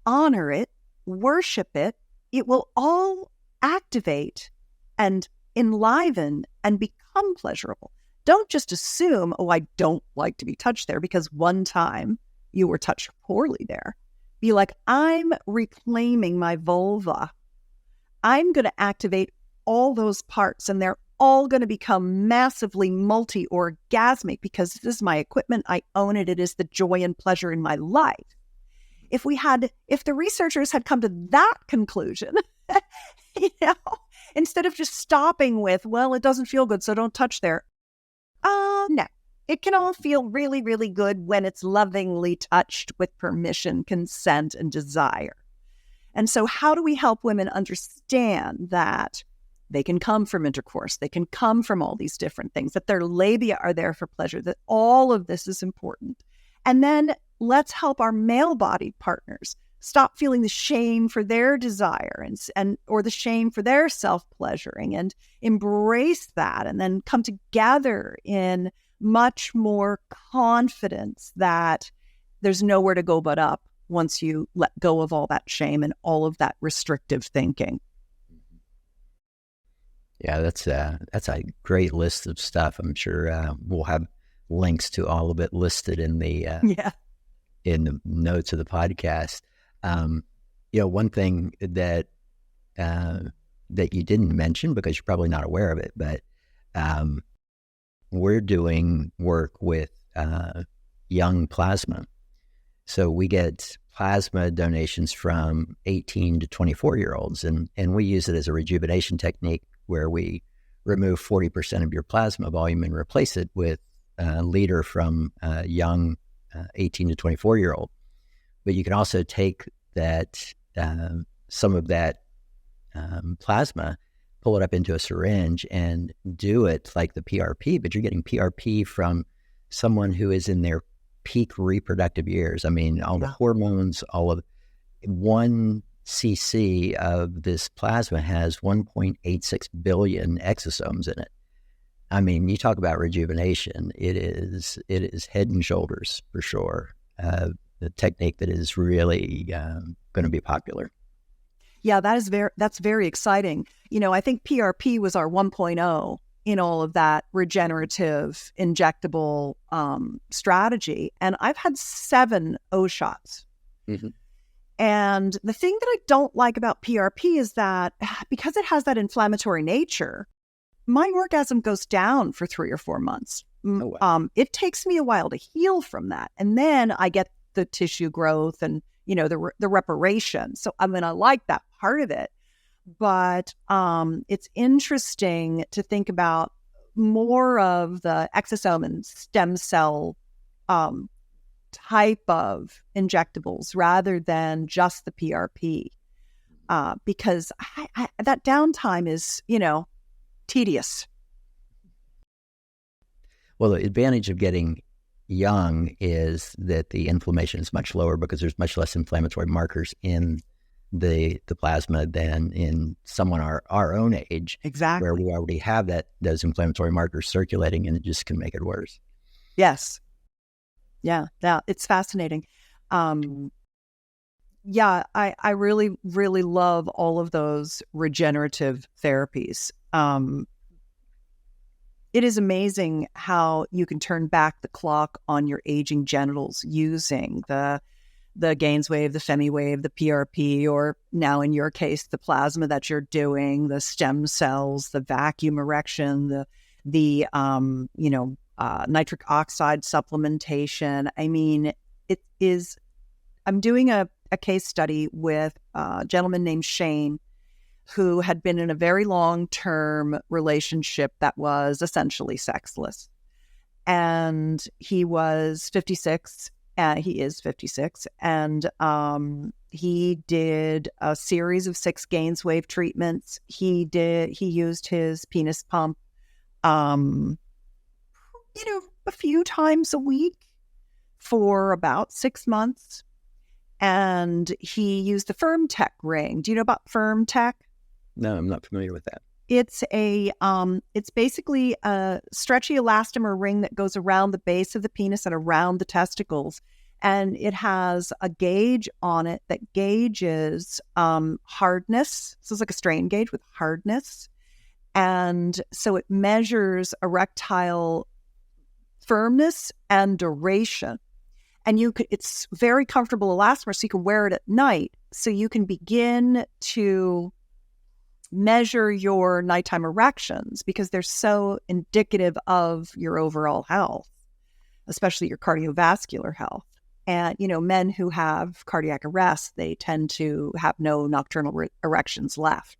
honor it, worship it. It will all activate and enliven and become pleasurable. Don't just assume, I don't like to be touched there because one time you were touched poorly there. Be like, I'm reclaiming my vulva. I'm going to activate all those parts and they're all going to become massively multi-orgasmic because this is my equipment. I own it. It is the joy and pleasure in my life. If the researchers had come to that conclusion, instead of just stopping with, it doesn't feel good, so don't touch there. No, it can all feel really, really good when it's lovingly touched with permission, consent, and desire. And so how do we help women understand that they can come from intercourse, they can come from all these different things, that their labia are there for pleasure, that all of this is important? And then let's help our male-bodied partners stop feeling the shame for their desire and or the shame for their self-pleasuring, and embrace that, and then come together in much more confidence that there's nowhere to go but up once you let go of all that shame and all of that restrictive thinking. Yeah, that's a great list of stuff. I'm sure we'll have links to all of it listed in the in the notes of the podcast. One thing that that you didn't mention because you're probably not aware of it, but we're doing work with young plasma. So we get plasma donations from 18 to 24-year-olds, and we use it as a rejuvenation technique where we remove 40% of your plasma volume and replace it with a liter from a young 18 to 24-year-old. But you can also take that some of that plasma, pull it up into a syringe and do it like the PRP, but you're getting PRP from someone who is in their peak reproductive years. I mean, all the hormones, all of 1 cc of this plasma has 1.86 billion exosomes in it. I mean, you talk about rejuvenation. It is head and shoulders for sure. The technique that is really going to be popular. Yeah, that's very exciting. I think PRP was our 1.0 in all of that regenerative injectable strategy. And I've had 7 O shots. Mm-hmm. And the thing that I don't like about PRP is that because it has that inflammatory nature, my orgasm goes down for 3 or 4 months. Oh, wow. It takes me a while to heal from that. And then I get the tissue growth and, the reparation. So, I like that part of it. But it's interesting to think about more of the exosome and stem cell type of injectables rather than just the PRP, because that downtime is, tedious. Well, the advantage of getting young is that the inflammation is much lower because there's much less inflammatory markers in the plasma than in someone our own age. Exactly. Where we already have those inflammatory markers circulating, and it just can make it worse. Yes. Yeah, it's fascinating. I really, really love all of those regenerative therapies. It is amazing how you can turn back the clock on your aging genitals using the gainswave, the femiwave, the PRP, or now in your case, the plasma that you're doing, the stem cells, the vacuum erection, the nitric oxide supplementation. I mean, it is. I'm doing a case study with a gentleman named Shane, who had been in a very long-term relationship that was essentially sexless. And he was 56. He is 56. And he did a series of 6 gainswave treatments. He used his penis pump, a few times a week for about 6 months. And he used the Firm Tech ring. Do you know about Firm Tech? No, I'm not familiar with that. It's it's basically a stretchy elastomer ring that goes around the base of the penis and around the testicles. And it has a gauge on it that gauges hardness. So it's like a strain gauge with hardness. And so it measures erectile firmness and duration. And it's very comfortable elastomer, so you can wear it at night. So you can begin to measure your nighttime erections because they're so indicative of your overall health, especially your cardiovascular health. And, men who have cardiac arrest, they tend to have no nocturnal erections left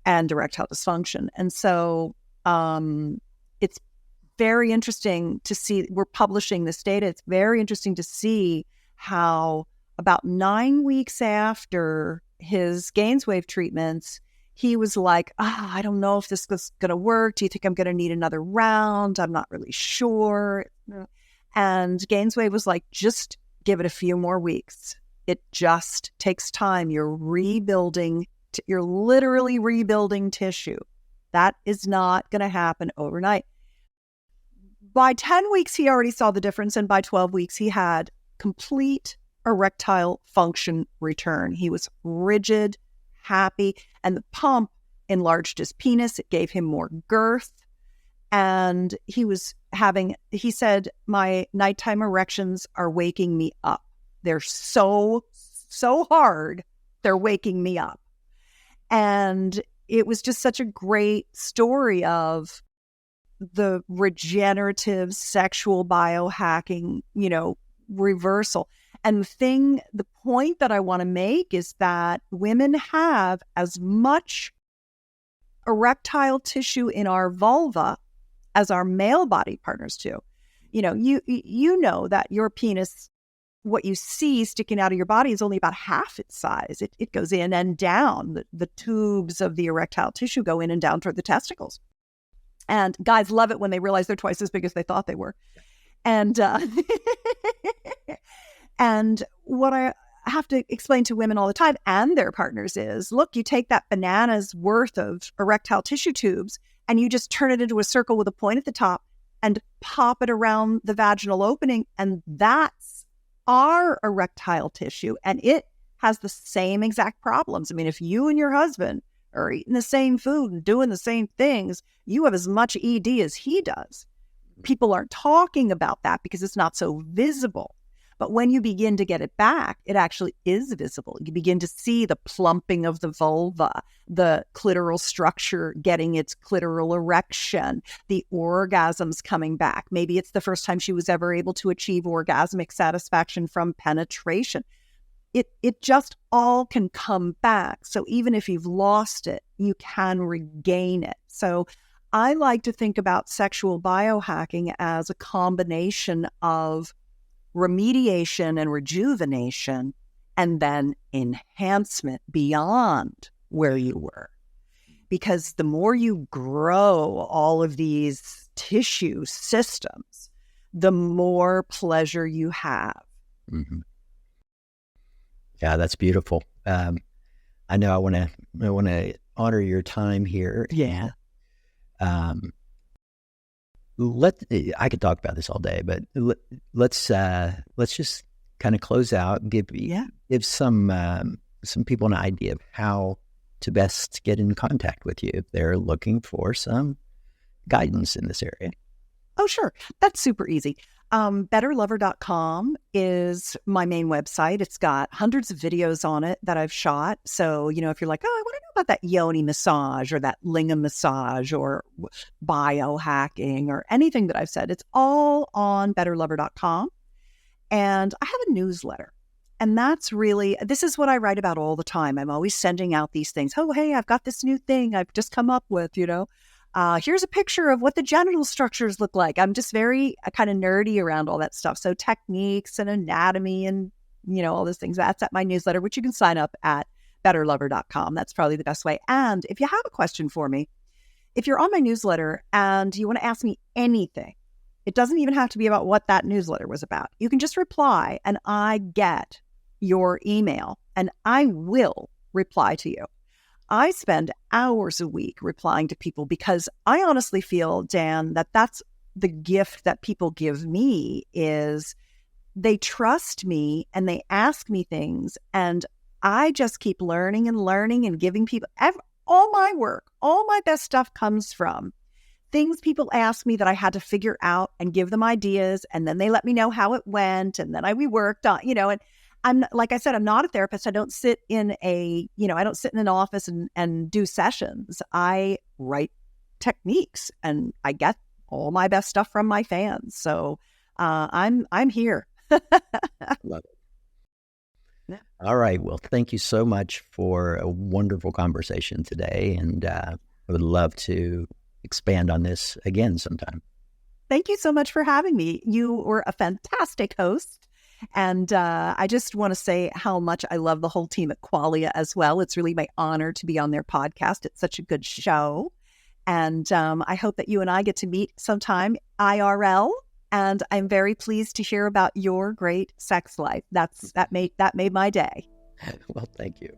and erectile dysfunction. And so it's very interesting to see, we're publishing this data. It's very interesting to see how about 9 weeks after his gainswave treatments, he was like, I don't know if this was going to work. Do you think I'm going to need another round? I'm not really sure. And gainswave was like, just give it a few more weeks. It just takes time. You're rebuilding. You're literally rebuilding tissue. That is not going to happen overnight. By 10 weeks, he already saw the difference. And by 12 weeks, he had complete erectile function return. He was rigid, happy, and the pump enlarged his penis. It gave him more girth. And he said, my nighttime erections are waking me up. They're so hard, they're waking me up. And it was just such a great story of the regenerative sexual biohacking, reversal. And the point that I want to make is that women have as much erectile tissue in our vulva as our male body partners do. You know that your penis, what you see sticking out of your body, is only about half its size. It goes in and down. The tubes of the erectile tissue go in and down toward the testicles. And guys love it when they realize they're twice as big as they thought they were. And and what I have to explain to women all the time and their partners is, look, you take that banana's worth of erectile tissue tubes and you just turn it into a circle with a point at the top and pop it around the vaginal opening. And that's our erectile tissue. And it has the same exact problems. I mean, if you and your husband are eating the same food and doing the same things, you have as much ED as he does. People aren't talking about that because it's not so visible. But when you begin to get it back, it actually is visible. You begin to see the plumping of the vulva, the clitoral structure getting its clitoral erection, the orgasms coming back. Maybe it's the first time she was ever able to achieve orgasmic satisfaction from penetration. It just all can come back. So even if you've lost it, you can regain it. So I like to think about sexual biohacking as a combination of remediation and rejuvenation, and then enhancement beyond where you were. Because the more you grow all of these tissue systems, the more pleasure you have. Mm-hmm. Yeah, that's beautiful. I know I want to honor your time here. Yeah. I could talk about this all day, but let's just kind of close out and give some people an idea of how to best get in contact with you if they're looking for some guidance in this area. Oh, sure. That's super easy. BetterLover.com is my main website. It's got hundreds of videos on it that I've shot. So, if you're like, oh, I want to know about that yoni massage or that lingam massage or biohacking or anything that I've said, it's all on BetterLover.com. And I have a newsletter. And this is what I write about all the time. I'm always sending out these things. Oh, hey, I've got this new thing I've just come up with, here's a picture of what the genital structures look like. I'm just very kind of nerdy around all that stuff. So techniques and anatomy and, all those things. That's at my newsletter, which you can sign up at betterlover.com. That's probably the best way. And if you have a question for me, if you're on my newsletter and you want to ask me anything, it doesn't even have to be about what that newsletter was about. You can just reply and I get your email and I will reply to you. I spend hours a week replying to people because I honestly feel, Dan, that that's the gift that people give me is they trust me and they ask me things and I just keep learning and giving people all my work, all my best stuff comes from things people ask me that I had to figure out and give them ideas. And then they let me know how it went. And then we worked on, and I'm, like I said, I'm not a therapist. I don't sit in an office and do sessions. I write techniques and I get all my best stuff from my fans. So I'm here. Love it. Yeah. All right. Well, thank you so much for a wonderful conversation today. And I would love to expand on this again sometime. Thank you so much for having me. You were a fantastic host. And I just want to say how much I love the whole team at Qualia as well. It's really my honor to be on their podcast. It's such a good show. And I hope that you and I get to meet sometime IRL. And I'm very pleased to hear about your great sex life. That made my day. Well, thank you.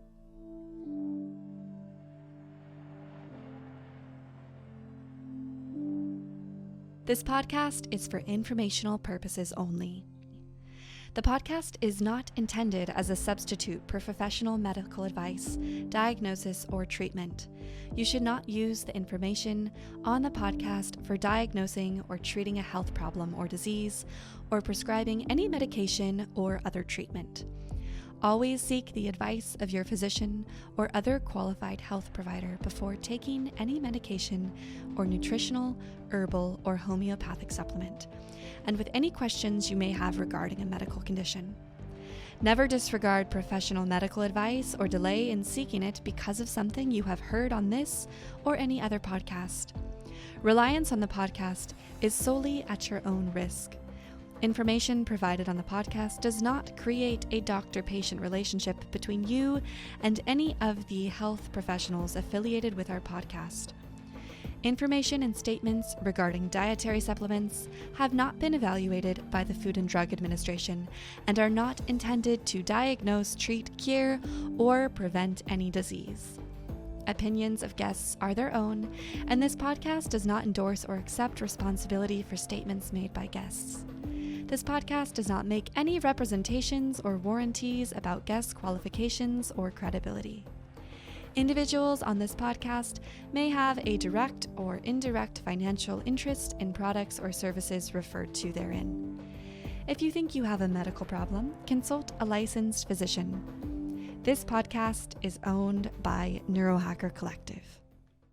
This podcast is for informational purposes only. The podcast is not intended as a substitute for professional medical advice, diagnosis, or treatment. You should not use the information on the podcast for diagnosing or treating a health problem or disease, or prescribing any medication or other treatment. Always seek the advice of your physician or other qualified health provider before taking any medication or nutritional, herbal, or homeopathic supplement, and with any questions you may have regarding a medical condition. Never disregard professional medical advice or delay in seeking it because of something you have heard on this or any other podcast. Reliance on the podcast is solely at your own risk. Information provided on the podcast does not create a doctor-patient relationship between you and any of the health professionals affiliated with our podcast. Information and statements regarding dietary supplements have not been evaluated by the Food and Drug Administration and are not intended to diagnose, treat, cure, or prevent any disease. Opinions of guests are their own, and this podcast does not endorse or accept responsibility for statements made by guests. This podcast does not make any representations or warranties about guests' qualifications or credibility. Individuals on this podcast may have a direct or indirect financial interest in products or services referred to therein. If you think you have a medical problem, consult a licensed physician. This podcast is owned by Neurohacker Collective.